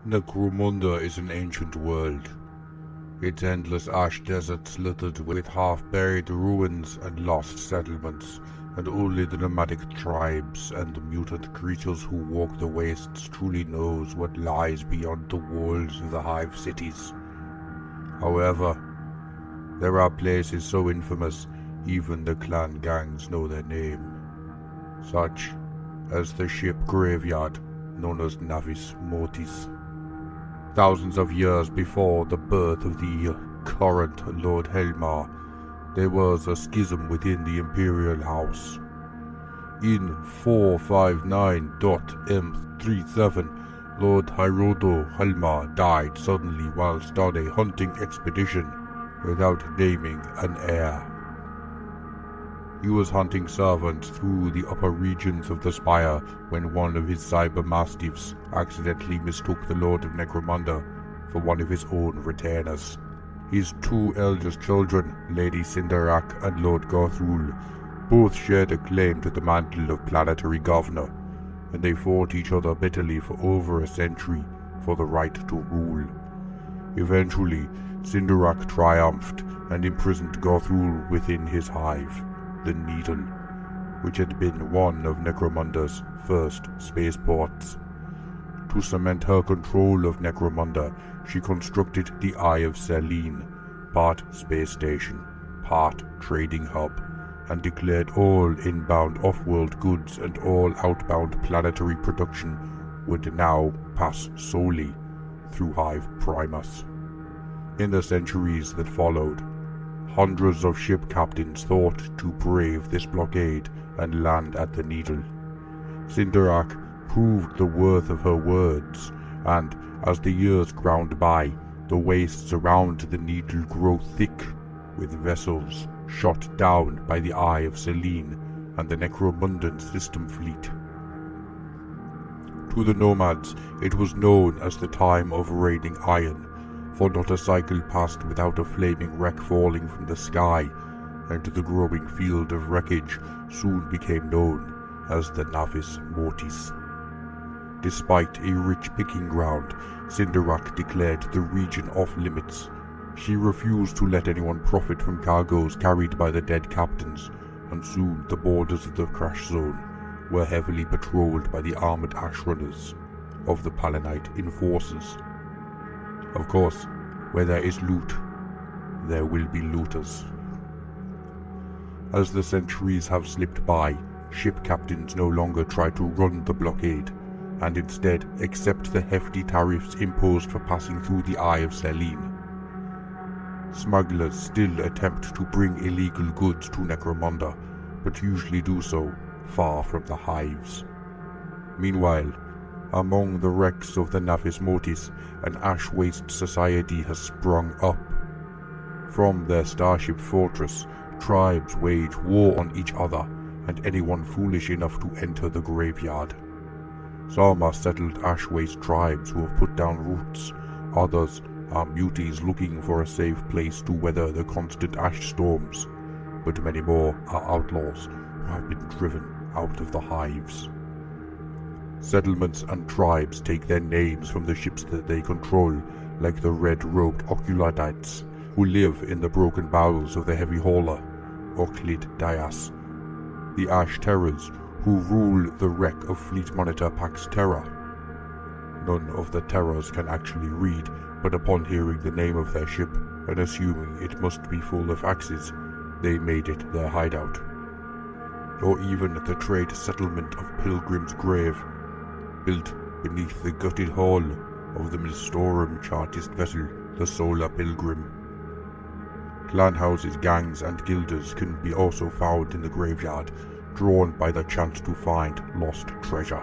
Necromunda is an ancient world. Its endless ash deserts littered with half-buried ruins and lost settlements, and only the nomadic tribes and the mutant creatures who walk the wastes truly knows what lies beyond the walls of the hive cities. However, there are places so infamous even the clan gangs know their name, such as the ship graveyard known as Navi's Mortis. Thousands of years before the birth of the current Lord Helmar, there was a schism within the Imperial House. In 459.M37, Lord Hyrodo Helmar died suddenly whilst on a hunting expedition without naming an heir. He was hunting servants through the upper regions of the Spire when one of his cyber mastiffs accidentally mistook the Lord of Necromunda for one of his own retainers. His two eldest children, Lady Cinderak and Lord Gothul, both shared a claim to the mantle of planetary governor, and they fought each other bitterly for over a century for the right to rule. Eventually, Cinderak triumphed and imprisoned Gothul within his hive, the Needle, which had been one of Necromunda's first spaceports. To cement her control of Necromunda, she constructed the Eye of Selene, part space station, part trading hub, and declared all inbound off-world goods and all outbound planetary production would now pass solely through Hive Primus. In the centuries that followed, hundreds of ship captains thought to brave this blockade and land at the Needle. Cinderak proved the worth of her words, and as the years ground by, the wastes around the Needle grow thick with vessels shot down by the Eye of Selene and the Necromundan system fleet. To the nomads, it was known as the time of raining iron, for not a cycle passed without a flaming wreck falling from the sky, and the growing field of wreckage soon became known as the Navis Mortis. Despite a rich picking ground, Cinderak declared the region off limits. She refused to let anyone profit from cargoes carried by the dead captains, and soon the borders of the crash zone were heavily patrolled by the armored ashrunners of the Palanite enforcers. Of course, where there is loot, there will be looters. As the centuries have slipped by, ship captains no longer try to run the blockade, and instead accept the hefty tariffs imposed for passing through the Eye of Selene. Smugglers still attempt to bring illegal goods to Necromunda, but usually do so far from the hives. Meanwhile, among the wrecks of the Navis Mortis, an ash-waste society has sprung up. From their starship fortress, tribes wage war on each other and anyone foolish enough to enter the graveyard. Some are settled ash-waste tribes who have put down roots, others are muties looking for a safe place to weather the constant ash storms, but many more are outlaws who have been driven out of the hives. Settlements and tribes take their names from the ships that they control, like the red-robed Oculadites, who live in the broken bowels of the heavy hauler, Oclid Dias, the Ash Terrors, who rule the wreck of Fleet Monitor Pax Terra. None of the Terrors can actually read, but upon hearing the name of their ship, and assuming it must be full of axes, they made it their hideout. Or even the trade settlement of Pilgrim's Grave, built beneath the gutted hull of the Milstorum Chartist vessel, the Solar Pilgrim. Clan houses, gangs and guilders can be also found in the graveyard, drawn by the chance to find lost treasure.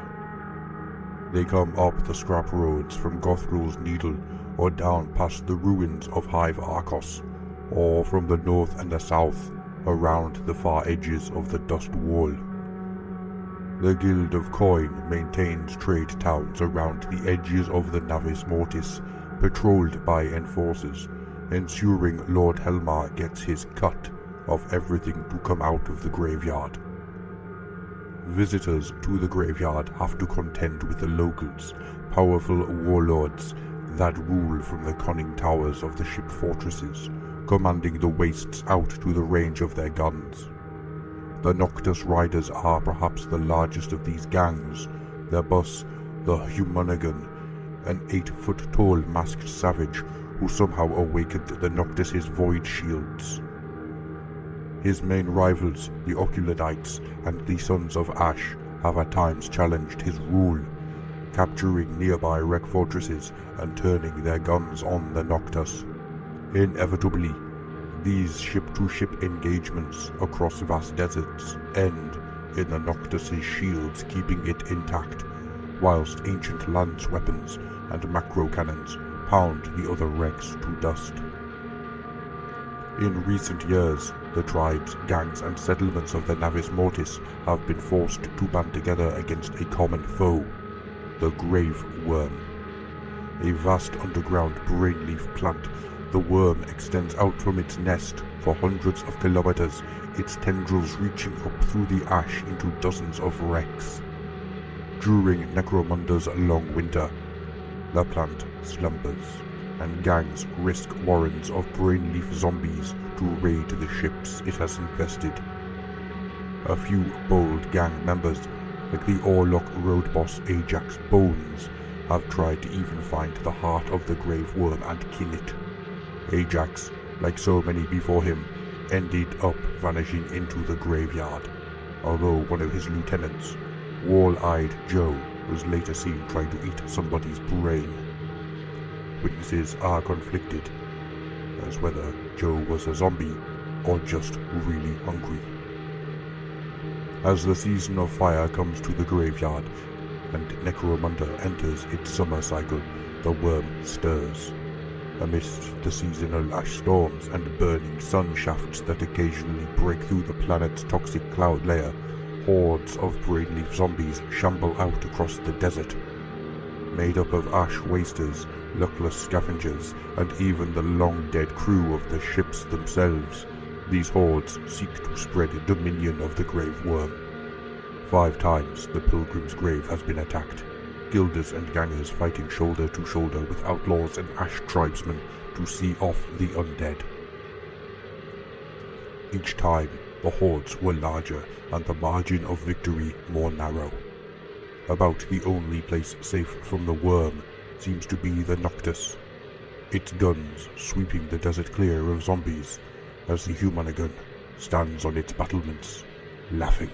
They come up the scrap roads from Gothrul's Needle, or down past the ruins of Hive Arcos, or from the north and the south, around the far edges of the Dust Wall. The Guild of Coin maintains trade towns around the edges of the Navis Mortis, patrolled by enforcers, ensuring Lord Helmar gets his cut of everything to come out of the graveyard. Visitors to the graveyard have to contend with the locals, powerful warlords that rule from the conning towers of the ship fortresses, commanding the wastes out to the range of their guns. The Noctis Riders are perhaps the largest of these gangs, their boss, the Humanogon, an 8-foot-tall masked savage who somehow awakened the Noctis' void shields. His main rivals, the Oculodites and the Sons of Ash, have at times challenged his rule, capturing nearby wreck fortresses and turning their guns on the Noctis. Inevitably, these ship-to-ship engagements across vast deserts end in the Noctis' shields keeping it intact, whilst ancient lance weapons and macro cannons pound the other wrecks to dust. In recent years, the tribes, gangs and settlements of the Navis Mortis have been forced to band together against a common foe, the Grave Worm. A vast underground brainleaf plant, the worm extends out from its nest for hundreds of kilometers, its tendrils reaching up through the ash into dozens of wrecks. During Necromunda's long winter, the plant slumbers, and gangs risk warrens of brainleaf zombies to raid the ships it has infested. A few bold gang members, like the Orlok road boss Ajax Bones, have tried to even find the heart of the Grave Worm and kill it. Ajax, like so many before him, ended up vanishing into the graveyard, although one of his lieutenants, Wall-Eyed Joe, was later seen trying to eat somebody's brain. Witnesses are conflicted as whether Joe was a zombie or just really hungry. As the season of fire comes to the graveyard and Necromunda enters its summer cycle, the worm stirs. Amidst the seasonal ash storms and burning sun shafts that occasionally break through the planet's toxic cloud layer, hordes of brainleaf zombies shamble out across the desert. Made up of ash wasters, luckless scavengers, and even the long-dead crew of the ships themselves, these hordes seek to spread dominion of the Grave Worm. 5 times the Pilgrim's Grave has been attacked, guilders and gangers fighting shoulder to shoulder with outlaws and ash tribesmen to see off the undead. Each time, the hordes were larger and the margin of victory more narrow. About the only place safe from the worm seems to be the Noctis, its guns sweeping the desert clear of zombies as the Humanogon stands on its battlements, laughing.